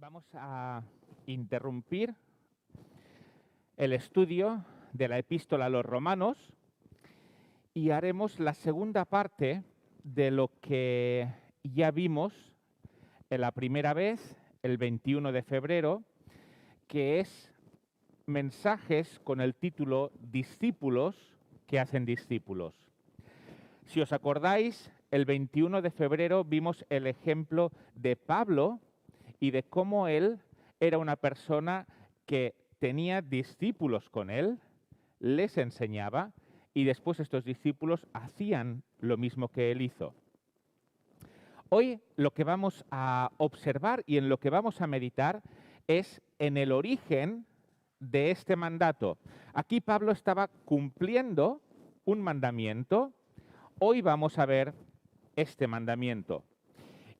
Vamos a interrumpir el estudio de la epístola a los romanos y haremos la segunda parte de lo que ya vimos en la primera vez, el 21 de febrero, que es mensajes con el título Discípulos que hacen discípulos. Si os acordáis, el 21 de febrero vimos el ejemplo de Pablo y de cómo él era una persona que tenía discípulos con él, les enseñaba y después estos discípulos hacían lo mismo que él hizo. Hoy lo que vamos a observar y en lo que vamos a meditar es en el origen de este mandato. Aquí Pablo estaba cumpliendo un mandamiento. Hoy vamos a ver este mandamiento.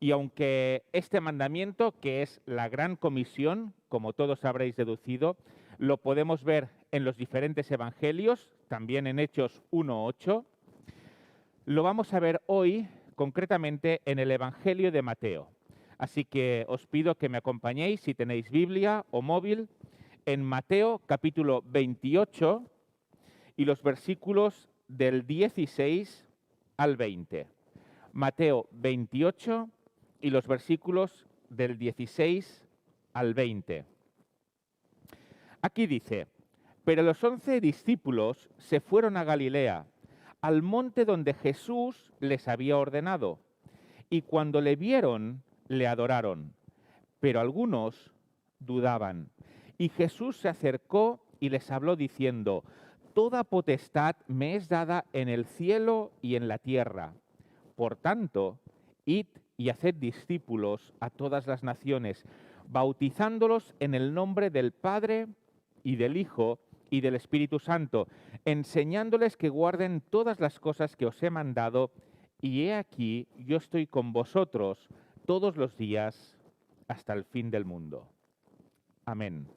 Y aunque este mandamiento, que es la gran comisión, como todos habréis deducido, lo podemos ver en los diferentes evangelios, también en Hechos 1:8, lo vamos a ver hoy concretamente en el Evangelio de Mateo. Así que os pido que me acompañéis, si tenéis Biblia o móvil, en Mateo capítulo 28 y los versículos del 16 al 20. Mateo 28 y los versículos del 16 al 20. Aquí dice: pero los 11 discípulos se fueron a Galilea, al monte donde Jesús les había ordenado, y cuando le vieron, le adoraron, pero algunos dudaban. Y Jesús se acercó y les habló diciendo: toda potestad me es dada en el cielo y en la tierra. Por tanto, id y haced discípulos a todas las naciones, bautizándolos en el nombre del Padre y del Hijo y del Espíritu Santo, enseñándoles que guarden todas las cosas que os he mandado, y he aquí, yo estoy con vosotros todos los días hasta el fin del mundo. Amén.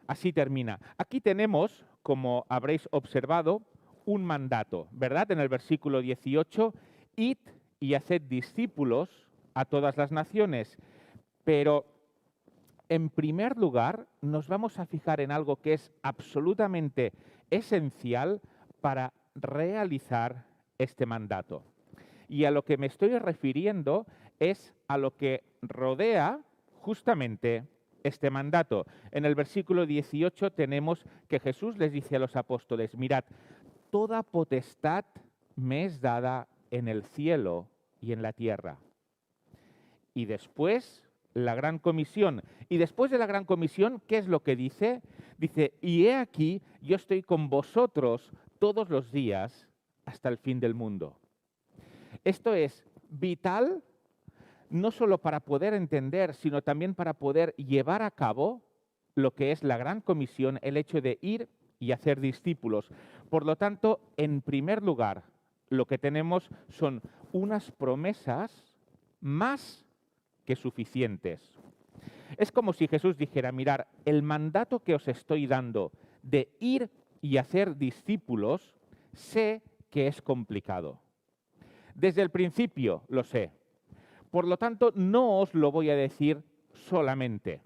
Así termina. Aquí tenemos, como habréis observado, un mandato, ¿verdad? En el versículo 18, id y haced discípulos a todas las naciones. Pero, en primer lugar, nos vamos a fijar en algo que es absolutamente esencial para realizar este mandato. Y a lo que me estoy refiriendo es a lo que rodea justamente este mandato. En el versículo 18 tenemos que Jesús les dice a los apóstoles: mirad, toda potestad me es dada en el cielo y en la tierra. Y después la gran comisión. Y después de la gran comisión, ¿qué es lo que dice? Dice: y he aquí, yo estoy con vosotros todos los días hasta el fin del mundo. Esto es vital no solo para poder entender, sino también para poder llevar a cabo lo que es la gran comisión, el hecho de ir y hacer discípulos. Por lo tanto, en primer lugar, lo que tenemos son unas promesas más que suficientes. Es como si Jesús dijera: mirad, el mandato que os estoy dando de ir y hacer discípulos, sé que es complicado. Desde el principio lo sé. Por lo tanto, no os lo voy a decir solamente,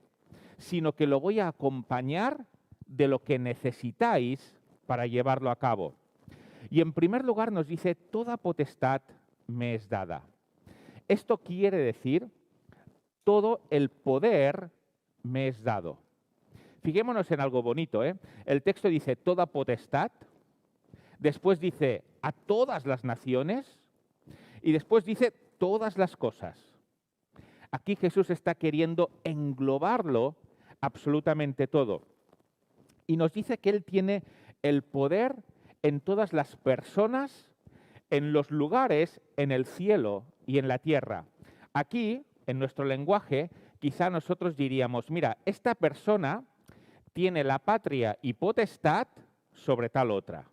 sino que lo voy a acompañar de lo que necesitáis para llevarlo a cabo. Y en primer lugar nos dice: toda potestad me es dada. Esto quiere decir: todo el poder me es dado. Fijémonos en algo bonito, ¿eh? El texto dice toda potestad, después dice a todas las naciones y después dice todas las cosas. Aquí Jesús está queriendo englobarlo absolutamente todo. Y nos dice que Él tiene el poder en todas las personas, en los lugares, en el cielo y en la tierra. Aquí, en nuestro lenguaje, quizá nosotros diríamos: mira, esta persona tiene la patria y potestad sobre tal otra.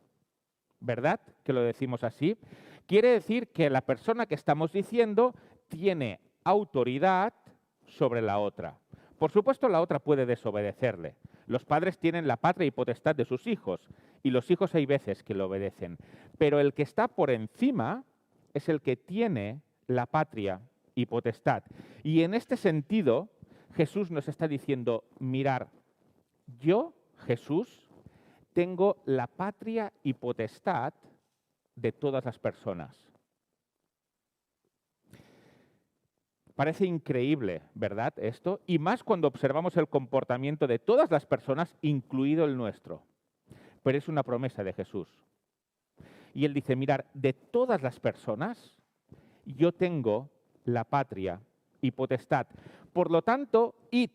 ¿Verdad que lo decimos así? Quiere decir que la persona que estamos diciendo tiene autoridad sobre la otra. Por supuesto, la otra puede desobedecerle. Los padres tienen la patria y potestad de sus hijos, y los hijos hay veces que lo obedecen. Pero el que está por encima es el que tiene la patria y potestad. Y en este sentido, Jesús nos está diciendo, mirar, yo, Jesús, tengo la patria y potestad de todas las personas. Parece increíble, ¿verdad? Esto, y más cuando observamos el comportamiento de todas las personas, incluido el nuestro. Pero es una promesa de Jesús. Y él dice, mirar, de todas las personas, yo tengo la patria y potestad. Por lo tanto, id,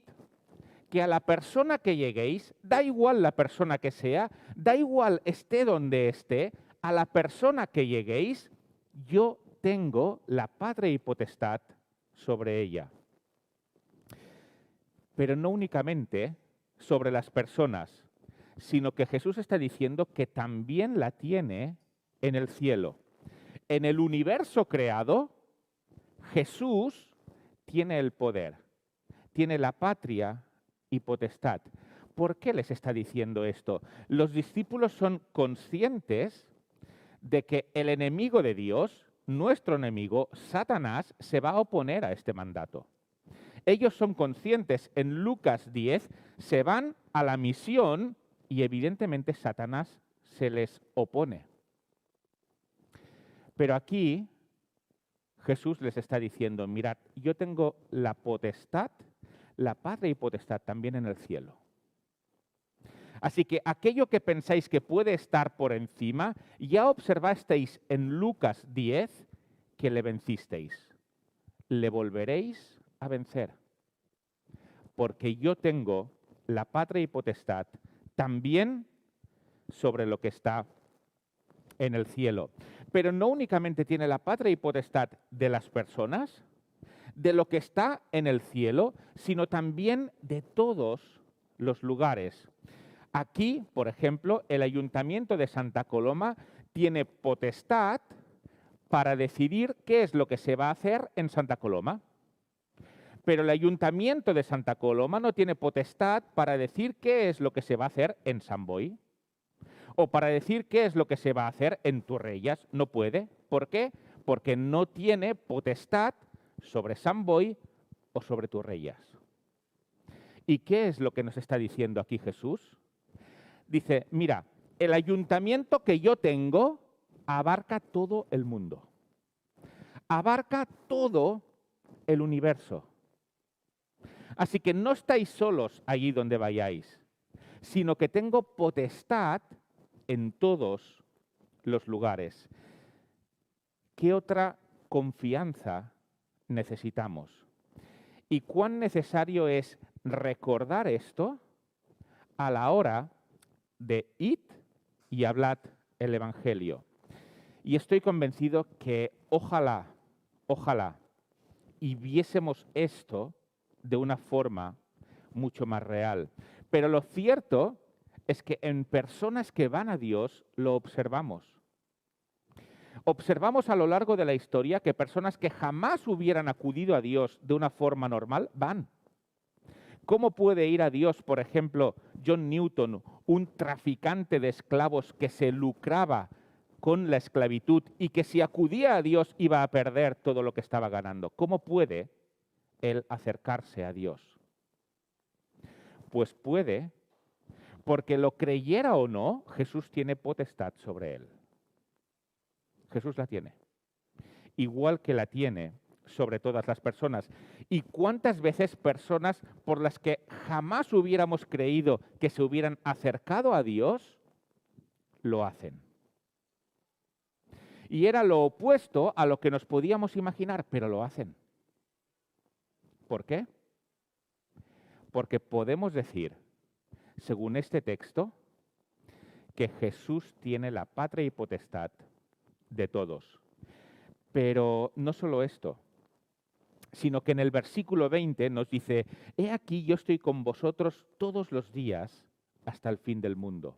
que a la persona que lleguéis, da igual la persona que sea, da igual esté donde esté, a la persona que lleguéis, yo tengo la patria y potestad sobre ella. Pero no únicamente sobre las personas, sino que Jesús está diciendo que también la tiene en el cielo. En el universo creado, Jesús tiene el poder, tiene la patria y potestad. ¿Por qué les está diciendo esto? Los discípulos son conscientes de que el enemigo de Dios, nuestro enemigo, Satanás, se va a oponer a este mandato. Ellos son conscientes, en Lucas 10, se van a la misión y evidentemente Satanás se les opone. Pero aquí Jesús les está diciendo, mirad, yo tengo la potestad, la patria y potestad también en el cielo. Así que aquello que pensáis que puede estar por encima, ya observasteis en Lucas 10 que le vencisteis. Le volveréis a vencer. Porque yo tengo la patria y potestad también sobre lo que está en el cielo. Pero no únicamente tiene la patria y potestad de las personas, de lo que está en el cielo, sino también de todos los lugares. Aquí, por ejemplo, el Ayuntamiento de Santa Coloma tiene potestad para decidir qué es lo que se va a hacer en Santa Coloma. Pero el Ayuntamiento de Santa Coloma no tiene potestad para decir qué es lo que se va a hacer en San Boi. O para decir qué es lo que se va a hacer en Torrellas. No puede. ¿Por qué? Porque no tiene potestad sobre San Boi o sobre Torrellas. ¿Y qué es lo que nos está diciendo aquí Jesús? Dice, mira, el ayuntamiento que yo tengo abarca todo el mundo. Abarca todo el universo. Así que no estáis solos allí donde vayáis, sino que tengo potestad en todos los lugares. ¿Qué otra confianza necesitamos? ¿Y cuán necesario es recordar esto a la hora de id y hablad el Evangelio? Y estoy convencido que ojalá y viésemos esto de una forma mucho más real. Pero lo cierto es que en personas que van a Dios lo observamos. Observamos a lo largo de la historia que personas que jamás hubieran acudido a Dios de una forma normal van. ¿Cómo puede ir a Dios, por ejemplo, John Newton, un traficante de esclavos que se lucraba con la esclavitud y que si acudía a Dios iba a perder todo lo que estaba ganando? ¿Cómo puede él acercarse a Dios? Pues puede, porque lo creyera o no, Jesús tiene potestad sobre él. Jesús la tiene. Igual que la tiene sobre todas las personas. ¿Y cuántas veces personas por las que jamás hubiéramos creído que se hubieran acercado a Dios, lo hacen? Y era lo opuesto a lo que nos podíamos imaginar, pero lo hacen. ¿Por qué? Porque podemos decir, según este texto, que Jesús tiene la patria y potestad de todos. Pero no solo esto, sino que en el versículo 20 nos dice, he aquí yo estoy con vosotros todos los días hasta el fin del mundo.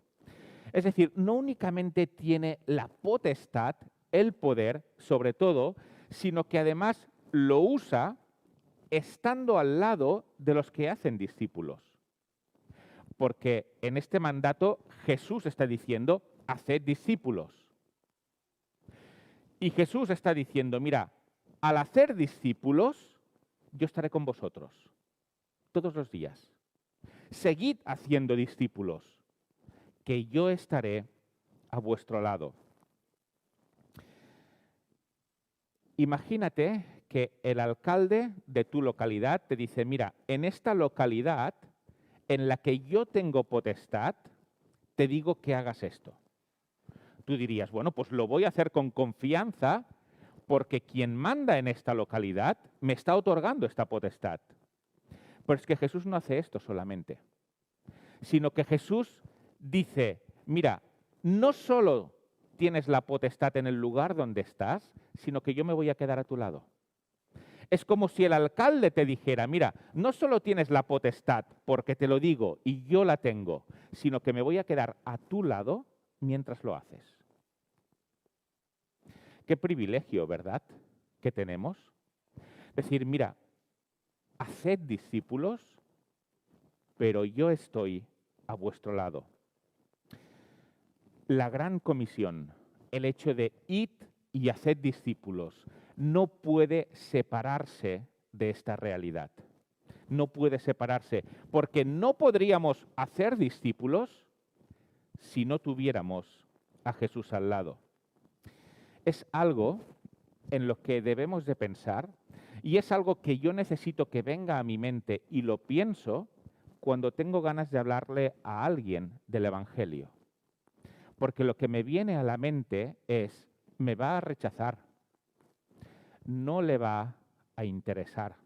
Es decir, no únicamente tiene la potestad, el poder, sobre todo, sino que además lo usa estando al lado de los que hacen discípulos. Porque en este mandato Jesús está diciendo, haced discípulos. Y Jesús está diciendo, mira, al hacer discípulos, yo estaré con vosotros. todos los días. Seguid haciendo discípulos, que yo estaré a vuestro lado. Imagínate que el alcalde de tu localidad te dice, mira, en esta localidad en la que yo tengo potestad, te digo que hagas esto. Tú dirías, bueno, pues lo voy a hacer con confianza porque quien manda en esta localidad me está otorgando esta potestad. Pero es que Jesús no hace esto solamente, sino que Jesús dice, mira, no solo tienes la potestad en el lugar donde estás, sino que yo me voy a quedar a tu lado. Es como si el alcalde te dijera, mira, no solo tienes la potestad porque te lo digo y yo la tengo, sino que me voy a quedar a tu lado mientras lo haces. Qué privilegio, ¿verdad?, que tenemos. Decir, mira, haced discípulos, pero yo estoy a vuestro lado. La gran comisión, el hecho de id y haced discípulos, no puede separarse de esta realidad. No puede separarse, porque no podríamos hacer discípulos si no tuviéramos a Jesús al lado. Es algo en lo que debemos de pensar y es algo que yo necesito que venga a mi mente y lo pienso cuando tengo ganas de hablarle a alguien del Evangelio. Porque lo que me viene a la mente es, me va a rechazar, no le va a interesar,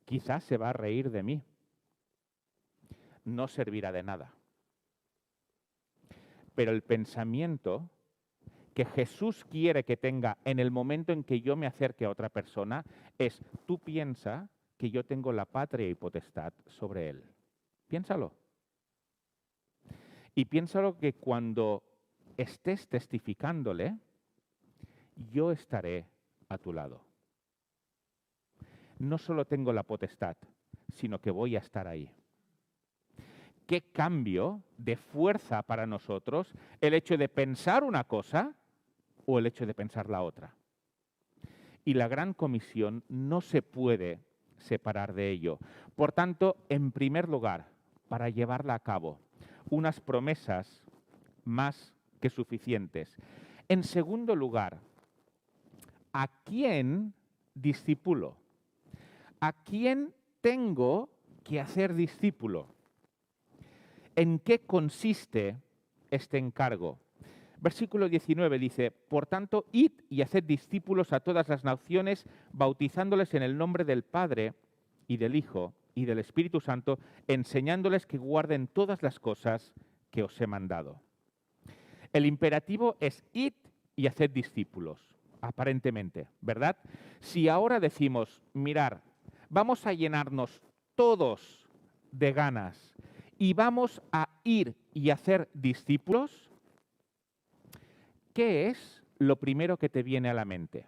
quizás se va a reír de mí, no servirá de nada. Pero el pensamiento que Jesús quiere que tenga en el momento en que yo me acerque a otra persona es, tú piensa que yo tengo la patria y potestad sobre él. Piénsalo. Y piénsalo que cuando estés testificándole, yo estaré a tu lado. No solo tengo la potestad, sino que voy a estar ahí. Qué cambio de fuerza para nosotros el hecho de pensar una cosa o el hecho de pensar la otra. Y la gran comisión no se puede separar de ello. Por tanto, en primer lugar, para llevarla a cabo, unas promesas más que suficientes. En segundo lugar, ¿a quién discípulo? ¿A quién tengo que hacer discípulo? ¿En qué consiste este encargo? Versículo 19 dice, por tanto, id y haced discípulos a todas las naciones, bautizándoles en el nombre del Padre y del Hijo y del Espíritu Santo, enseñándoles que guarden todas las cosas que os he mandado. El imperativo es id y haced discípulos, aparentemente, ¿verdad? Si ahora decimos, mirar, vamos a llenarnos todos de ganas y vamos a ir y hacer discípulos, ¿qué es lo primero que te viene a la mente?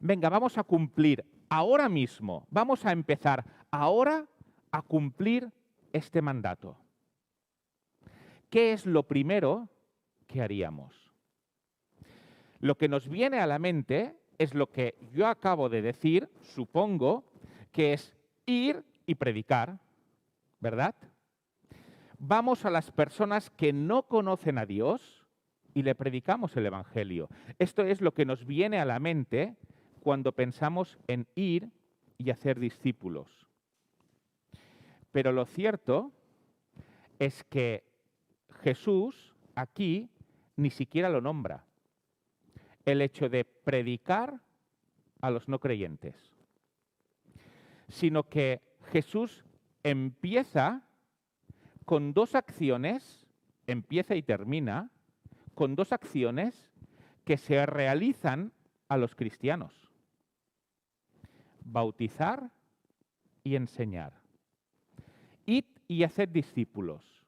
Venga, vamos a cumplir ahora mismo, vamos a empezar ahora a cumplir este mandato. ¿Qué es lo primero que haríamos? Lo que nos viene a la mente es lo que yo acabo de decir, supongo, que es ir y predicar, ¿verdad? Vamos a las personas que no conocen a Dios y le predicamos el Evangelio. Esto es lo que nos viene a la mente cuando pensamos en ir y hacer discípulos. Pero lo cierto es que Jesús aquí ni siquiera lo nombra. El hecho de predicar a los no creyentes, sino que Jesús empieza con dos acciones, empieza y termina con dos acciones que se realizan a los cristianos: bautizar y enseñar. Id y haced discípulos,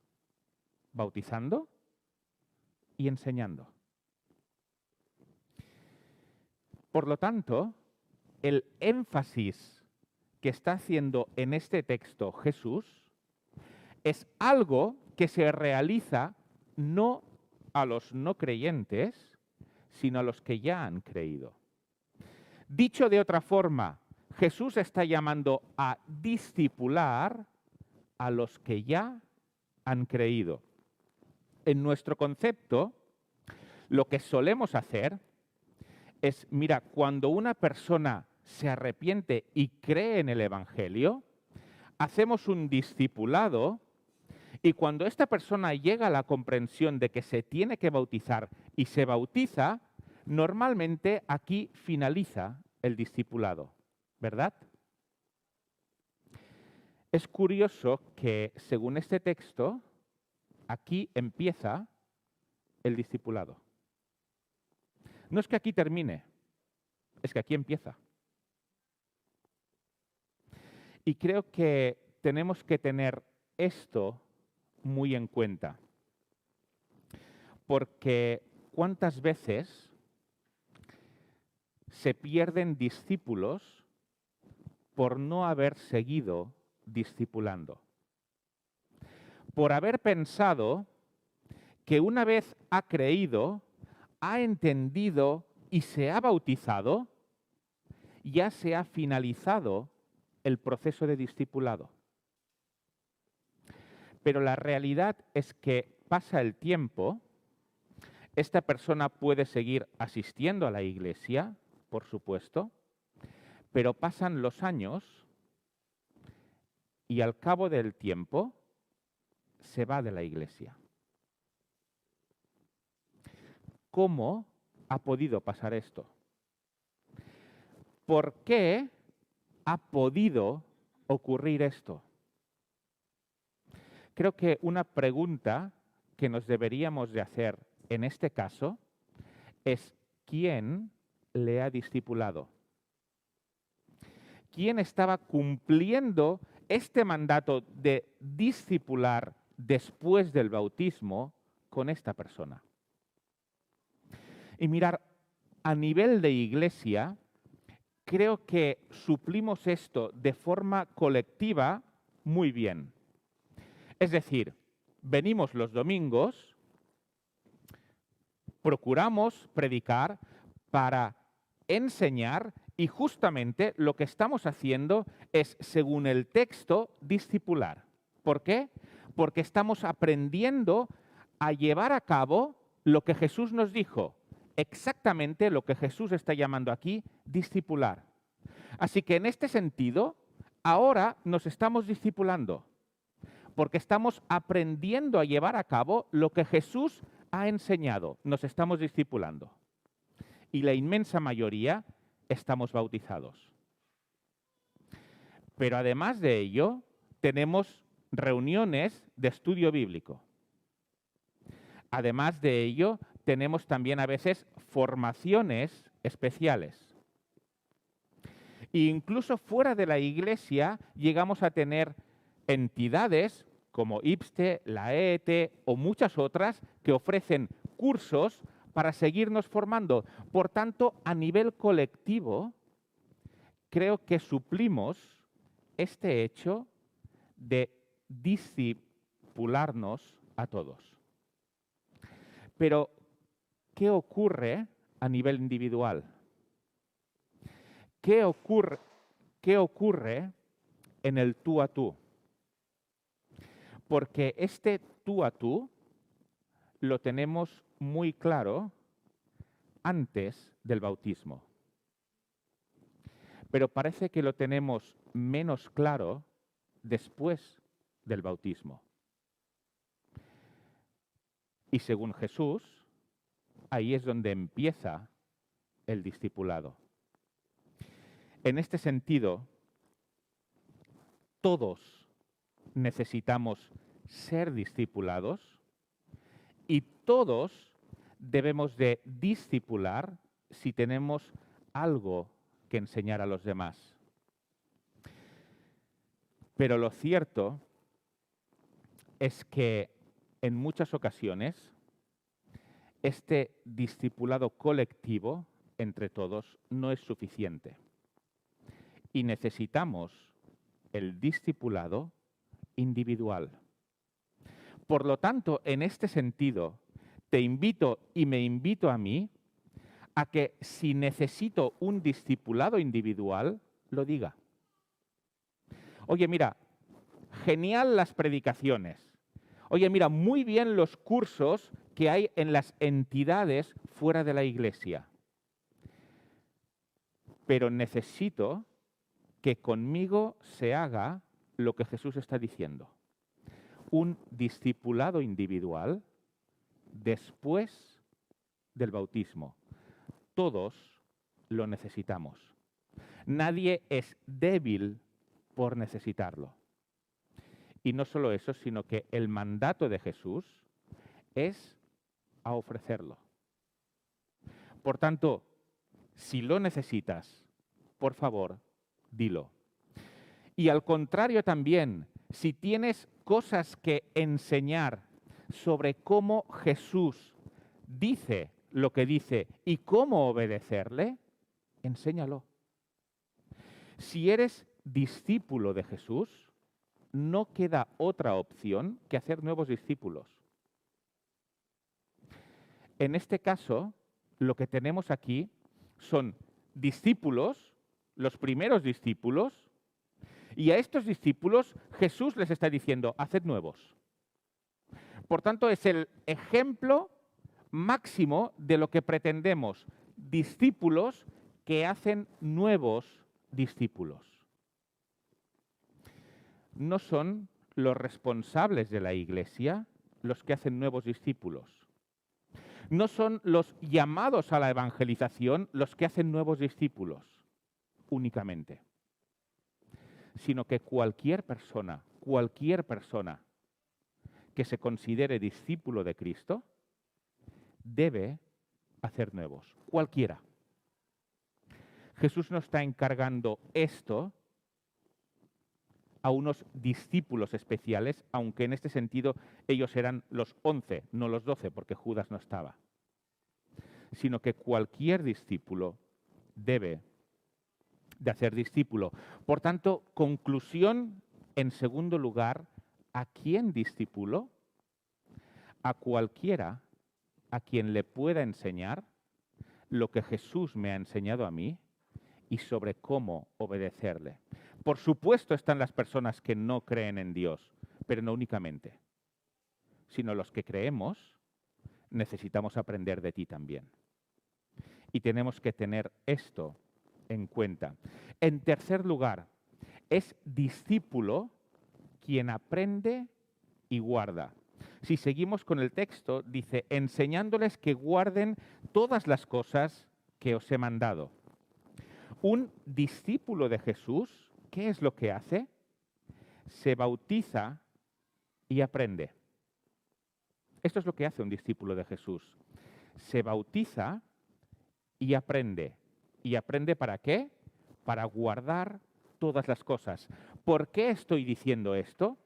bautizando y enseñando. Por lo tanto, el énfasis que está haciendo en este texto Jesús es algo que se realiza no a los no creyentes, sino a los que ya han creído. Dicho de otra forma, Jesús está llamando a discipular a los que ya han creído. En nuestro concepto, lo que solemos hacer es, mira, cuando una persona se arrepiente y cree en el Evangelio, hacemos un discipulado y cuando esta persona llega a la comprensión de que se tiene que bautizar y se bautiza, normalmente aquí finaliza el discipulado, ¿verdad? Es curioso que, según este texto, aquí empieza el discipulado. No es que aquí termine, es que aquí empieza. Y creo que tenemos que tener esto muy en cuenta. Porque ¿cuántas veces se pierden discípulos por no haber seguido discipulando? Por haber pensado que una vez ha creído, ha entendido y se ha bautizado, ya se ha finalizado el proceso de discipulado. Pero la realidad es que pasa el tiempo, esta persona puede seguir asistiendo a la iglesia, por supuesto, pero pasan los años y al cabo del tiempo se va de la iglesia. ¿Cómo ha podido pasar esto? ¿Por qué ha podido ocurrir esto? Creo que una pregunta que nos deberíamos de hacer en este caso es ¿quién le ha discipulado? ¿Quién estaba cumpliendo este mandato de discipular después del bautismo con esta persona? Y mirar, a nivel de iglesia, creo que suplimos esto de forma colectiva muy bien. Es decir, venimos los domingos, procuramos predicar para enseñar y justamente lo que estamos haciendo es, según el texto, discipular. ¿Por qué? Porque estamos aprendiendo a llevar a cabo lo que Jesús nos dijo, exactamente lo que Jesús está llamando aquí, discipular. Así que en este sentido, ahora nos estamos discipulando, porque estamos aprendiendo a llevar a cabo lo que Jesús ha enseñado. Nos estamos discipulando. Y la inmensa mayoría estamos bautizados. Pero además de ello, tenemos reuniones de estudio bíblico. Además de ello, tenemos también a veces formaciones especiales. E incluso fuera de la iglesia llegamos a tener entidades como IPSTE, la EET o muchas otras que ofrecen cursos para seguirnos formando. Por tanto, a nivel colectivo, creo que suplimos este hecho de discipularnos a todos. Pero, ¿qué ocurre a nivel individual? ¿Qué ocurre en el tú a tú? Porque este tú a tú lo tenemos muy claro antes del bautismo. Pero parece que lo tenemos menos claro después del bautismo. Y según Jesús, ahí es donde empieza el discipulado. En este sentido, todos necesitamos ser discipulados y todos debemos de discipular si tenemos algo que enseñar a los demás. Pero lo cierto es que en muchas ocasiones este discipulado colectivo entre todos no es suficiente y necesitamos el discipulado individual. Por lo tanto, en este sentido, te invito y me invito a mí a que si necesito un discipulado individual, lo diga. Oye, mira, genial las predicaciones. Oye, mira, muy bien los cursos que hay en las entidades fuera de la iglesia. Pero necesito que conmigo se haga lo que Jesús está diciendo. Un discipulado individual después del bautismo. Todos lo necesitamos. Nadie es débil por necesitarlo. Y no solo eso, sino que el mandato de Jesús es a ofrecerlo. Por tanto, si lo necesitas, por favor, dilo. Y al contrario también, si tienes cosas que enseñar sobre cómo Jesús dice lo que dice y cómo obedecerle, enséñalo. Si eres discípulo de Jesús, no queda otra opción que hacer nuevos discípulos. En este caso, lo que tenemos aquí son discípulos, los primeros discípulos, y a estos discípulos Jesús les está diciendo, haced nuevos. Por tanto, es el ejemplo máximo de lo que pretendemos, discípulos que hacen nuevos discípulos. No son los responsables de la iglesia los que hacen nuevos discípulos. No son los llamados a la evangelización los que hacen nuevos discípulos únicamente, sino que cualquier persona que se considere discípulo de Cristo debe hacer nuevos, cualquiera. Jesús no está encargando esto a unos discípulos especiales, aunque en este sentido ellos eran los 11, no los 12, porque Judas no estaba, sino que cualquier discípulo debe de hacer discípulo. Por tanto, conclusión, en segundo lugar, ¿a quién discípulo? A cualquiera a quien le pueda enseñar lo que Jesús me ha enseñado a mí y sobre cómo obedecerle. Por supuesto están las personas que no creen en Dios, pero no únicamente, sino los que creemos necesitamos aprender de ti también. Y tenemos que tener esto en cuenta. En tercer lugar, es discípulo quien aprende y guarda. Si seguimos con el texto, dice, enseñándoles que guarden todas las cosas que os he mandado. Un discípulo de Jesús, ¿qué es lo que hace? Se bautiza y aprende. Esto es lo que hace un discípulo de Jesús. Se bautiza y aprende. ¿Y aprende para qué? Para guardar todas las cosas. ¿Por qué estoy diciendo esto?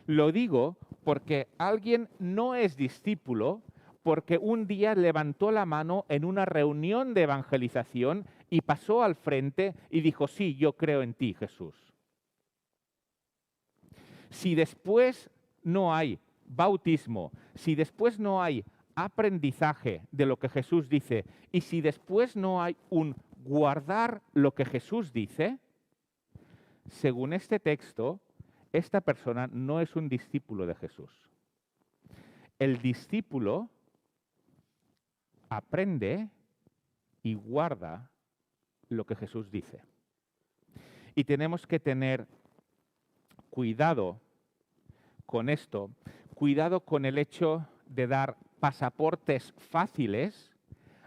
Lo digo porque alguien no es discípulo porque un día levantó la mano en una reunión de evangelización y pasó al frente y dijo, sí, yo creo en ti, Jesús. Si después no hay bautismo, si después no hay aprendizaje de lo que Jesús dice y si después no hay un guardar lo que Jesús dice, según este texto, esta persona no es un discípulo de Jesús. El discípulo aprende y guarda lo que Jesús dice. Y tenemos que tener cuidado con esto, cuidado con el hecho de dar pasaportes fáciles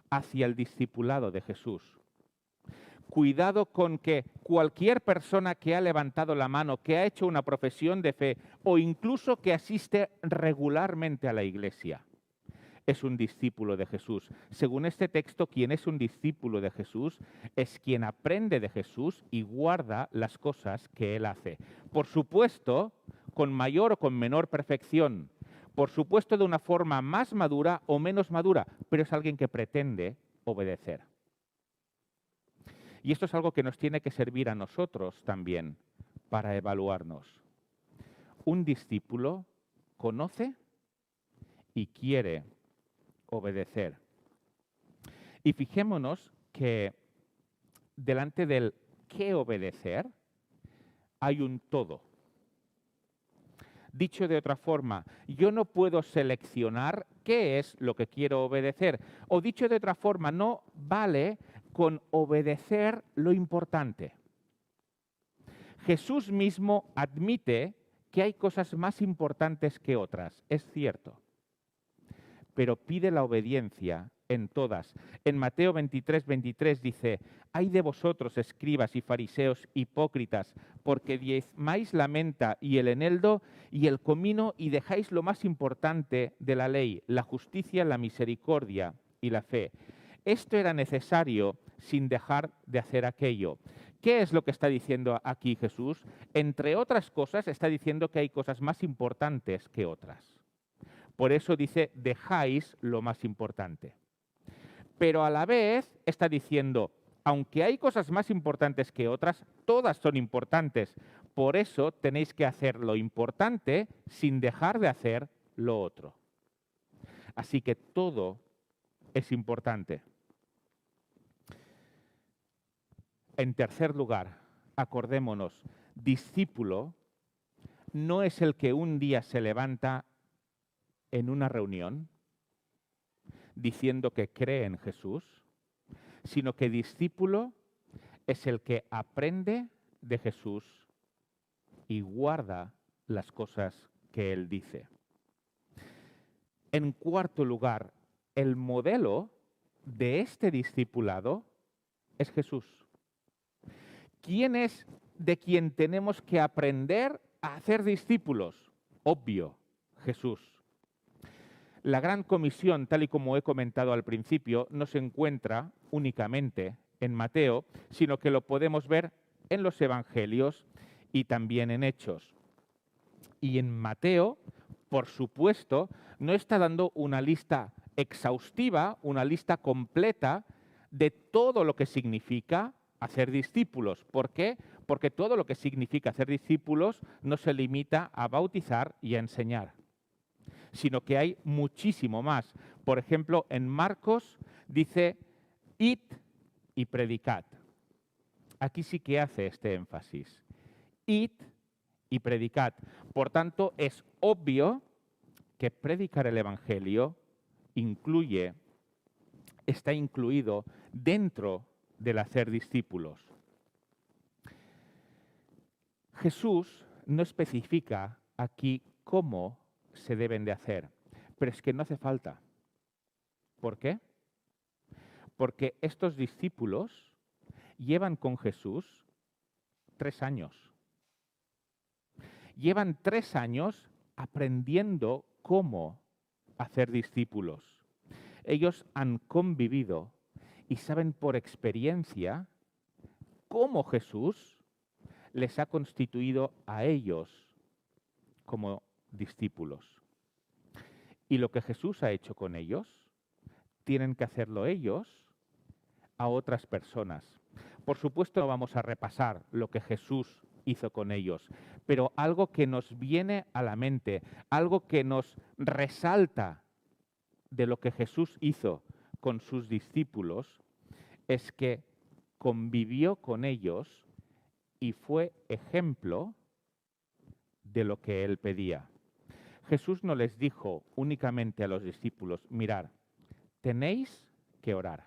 hacia el discipulado de Jesús. Cuidado con que cualquier persona que ha levantado la mano, que ha hecho una profesión de fe o incluso que asiste regularmente a la iglesia, es un discípulo de Jesús. Según este texto, quien es un discípulo de Jesús es quien aprende de Jesús y guarda las cosas que él hace. Por supuesto, con mayor o con menor perfección. Por supuesto, de una forma más madura o menos madura, pero es alguien que pretende obedecer. Y esto es algo que nos tiene que servir a nosotros también para evaluarnos. Un discípulo conoce y quiere obedecer. Y fijémonos que delante del qué obedecer, hay un todo. Dicho de otra forma, yo no puedo seleccionar qué es lo que quiero obedecer. O dicho de otra forma, no vale con obedecer lo importante. Jesús mismo admite que hay cosas más importantes que otras, es cierto, pero pide la obediencia en todas. En Mateo 23 dice, «Ay de vosotros, escribas y fariseos hipócritas, porque diezmáis la menta y el eneldo y el comino y dejáis lo más importante de la ley, la justicia, la misericordia y la fe». Esto era necesario sin dejar de hacer aquello. ¿Qué es lo que está diciendo aquí Jesús? Entre otras cosas, está diciendo que hay cosas más importantes que otras. Por eso dice, dejáis lo más importante. Pero a la vez está diciendo, aunque hay cosas más importantes que otras, todas son importantes. Por eso tenéis que hacer lo importante sin dejar de hacer lo otro. Así que todo es importante. En tercer lugar, acordémonos, discípulo no es el que un día se levanta en una reunión diciendo que cree en Jesús, sino que discípulo es el que aprende de Jesús y guarda las cosas que Él dice. En cuarto lugar, el modelo de este discipulado es Jesús. ¿Quién es de quien tenemos que aprender a hacer discípulos? Obvio, Jesús. La Gran Comisión, tal y como he comentado al principio, no se encuentra únicamente en Mateo, sino que lo podemos ver en los Evangelios y también en Hechos. Y en Mateo, por supuesto, no está dando una lista exhaustiva, una lista completa de todo lo que significa hacer discípulos. ¿Por qué? Porque todo lo que significa hacer discípulos no se limita a bautizar y a enseñar, sino que hay muchísimo más. Por ejemplo, en Marcos dice, id y predicad. Aquí sí que hace este énfasis. Id y predicad. Por tanto, es obvio que predicar el Evangelio está incluido dentro del hacer discípulos. Jesús no especifica aquí cómo se deben de hacer, pero es que no hace falta. ¿Por qué? Porque estos discípulos llevan con Jesús 3 años. Llevan 3 años aprendiendo cómo hacer discípulos. Ellos han convivido y saben por experiencia cómo Jesús les ha constituido a ellos como discípulos. Y lo que Jesús ha hecho con ellos, tienen que hacerlo ellos a otras personas. Por supuesto, no vamos a repasar lo que Jesús hizo con ellos, pero algo que nos viene a la mente, algo que nos resalta de lo que Jesús hizo con sus discípulos, es que convivió con ellos y fue ejemplo de lo que él pedía. Jesús no les dijo únicamente a los discípulos, mirad, tenéis que orar,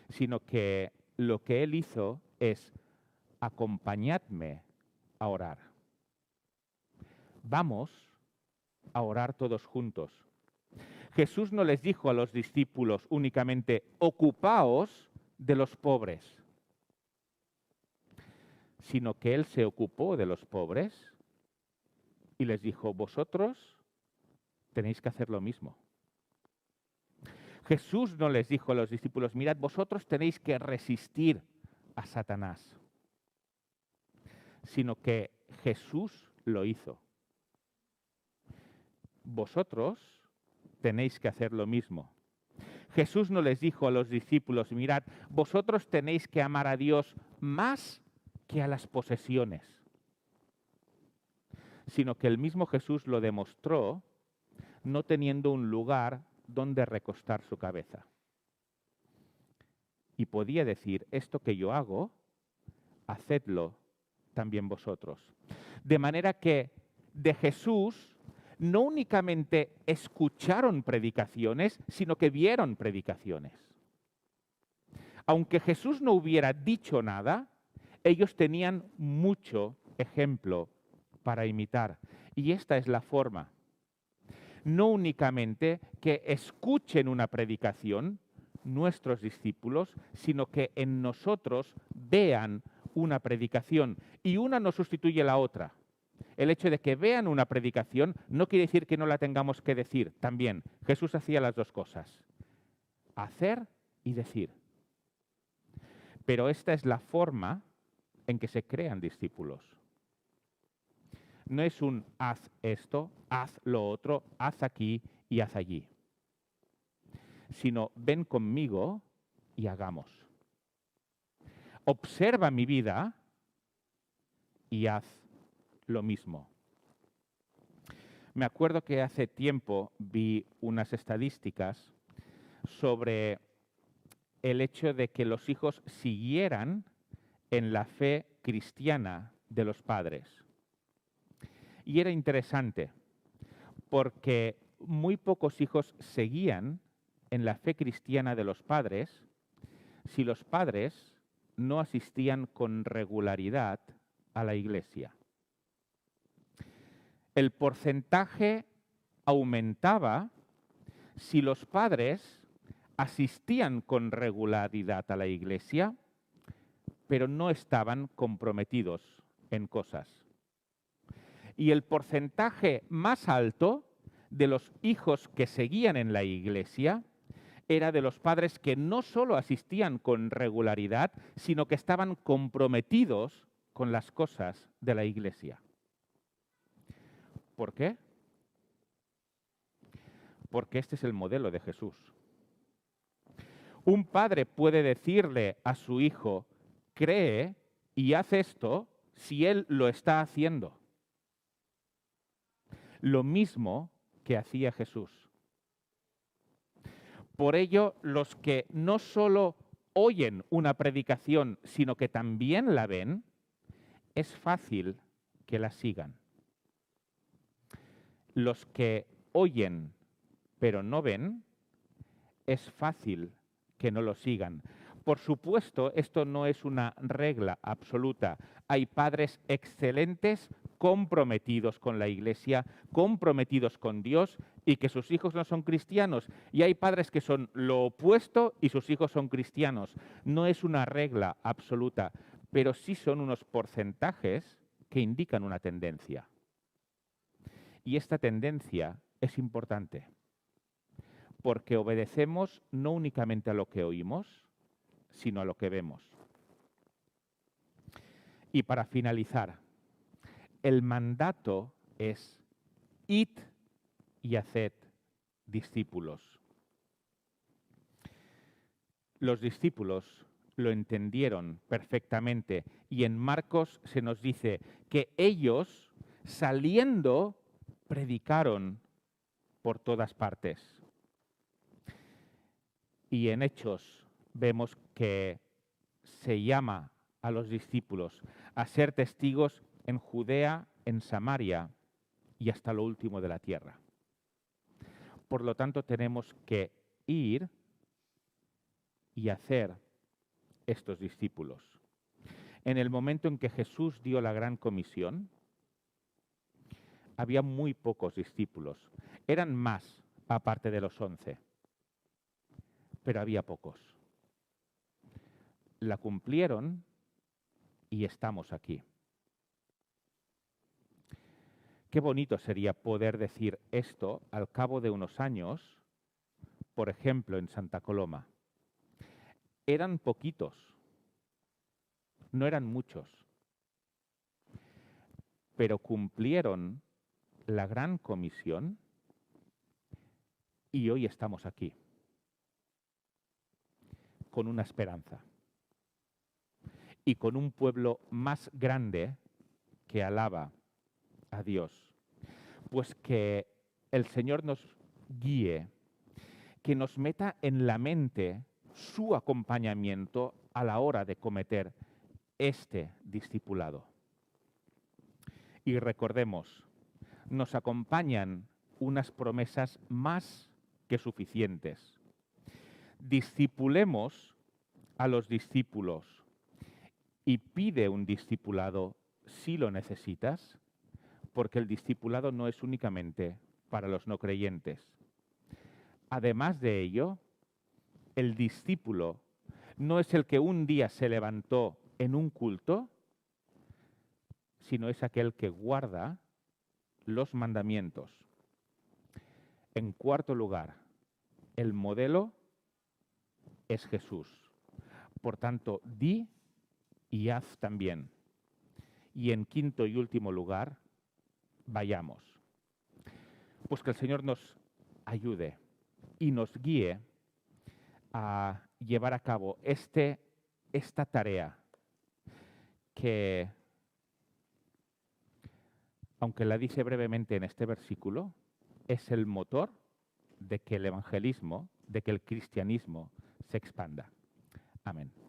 sino que lo que él hizo es acompañadme a orar. Vamos a orar todos juntos. Jesús no les dijo a los discípulos únicamente, ocupaos de los pobres, sino que él se ocupó de los pobres y les dijo, vosotros tenéis que hacer lo mismo. Jesús no les dijo a los discípulos, mirad, vosotros tenéis que resistir a Satanás, sino que Jesús lo hizo. Vosotros tenéis que hacer lo mismo. Jesús no les dijo a los discípulos, mirad, vosotros tenéis que amar a Dios más que a las posesiones, sino que el mismo Jesús lo demostró no teniendo un lugar donde recostar su cabeza. y podía decir, esto que yo hago, hacedlo también vosotros. De manera que de Jesús no únicamente escucharon predicaciones, sino que vieron predicaciones. Aunque Jesús no hubiera dicho nada, ellos tenían mucho ejemplo para imitar. Y esta es la forma. No únicamente que escuchen una predicación nuestros discípulos, sino que en nosotros vean una predicación. Y una no sustituye la otra. El hecho de que vean una predicación no quiere decir que no la tengamos que decir. También Jesús hacía las dos cosas. Hacer y decir. Pero esta es la forma en que se crean discípulos. No es un haz esto, haz lo otro, haz aquí y haz allí. Sino ven conmigo y hagamos. Observa mi vida y haz lo mismo. Me acuerdo que hace tiempo vi unas estadísticas sobre el hecho de que los hijos siguieran en la fe cristiana de los padres. Y era interesante, porque muy pocos hijos seguían en la fe cristiana de los padres si los padres no asistían con regularidad a la iglesia. El porcentaje aumentaba si los padres asistían con regularidad a la iglesia, pero no estaban comprometidos en cosas. Y el porcentaje más alto de los hijos que seguían en la iglesia era de los padres que no solo asistían con regularidad, sino que estaban comprometidos con las cosas de la iglesia. ¿Por qué? Porque este es el modelo de Jesús. Un padre puede decirle a su hijo, cree y haz esto si él lo está haciendo. Lo mismo que hacía Jesús. Por ello, los que no solo oyen una predicación, sino que también la ven, es fácil que la sigan. Los que oyen pero no ven, es fácil que no lo sigan. Por supuesto, esto no es una regla absoluta. Hay padres excelentes, comprometidos con la iglesia, comprometidos con Dios y que sus hijos no son cristianos. Y hay padres que son lo opuesto y sus hijos son cristianos. No es una regla absoluta, pero sí son unos porcentajes que indican una tendencia. Y esta tendencia es importante, porque obedecemos no únicamente a lo que oímos, sino a lo que vemos. Y para finalizar, el mandato es id y haced discípulos. Los discípulos lo entendieron perfectamente y en Marcos se nos dice que ellos, saliendo, predicaron por todas partes. Y en Hechos vemos que se llama a los discípulos a ser testigos en Judea, en Samaria y hasta lo último de la tierra. Por lo tanto, tenemos que ir y hacer estos discípulos. En el momento en que Jesús dio la gran comisión, había muy pocos discípulos. Eran más, aparte de los 11. Pero había pocos. La cumplieron y estamos aquí. Qué bonito sería poder decir esto al cabo de unos años, por ejemplo, en Santa Coloma. Eran poquitos, no eran muchos, pero cumplieron la gran comisión y hoy estamos aquí, con una esperanza y con un pueblo más grande que alaba a Dios. Pues que el Señor nos guíe, que nos meta en la mente su acompañamiento a la hora de cometer este discipulado. Y recordemos, nos acompañan unas promesas más que suficientes. Discipulemos a los discípulos y pide un discipulado si lo necesitas, porque el discipulado no es únicamente para los no creyentes. Además de ello, el discípulo no es el que un día se levantó en un culto, sino es aquel que guarda los mandamientos. En cuarto lugar, el modelo es Jesús. Por tanto, di y haz también. Y en quinto y último lugar, vayamos. Pues que el Señor nos ayude y nos guíe a llevar a cabo esta tarea que, aunque la dice brevemente en este versículo, es el motor de que el evangelismo, de que el cristianismo se expanda. Amén.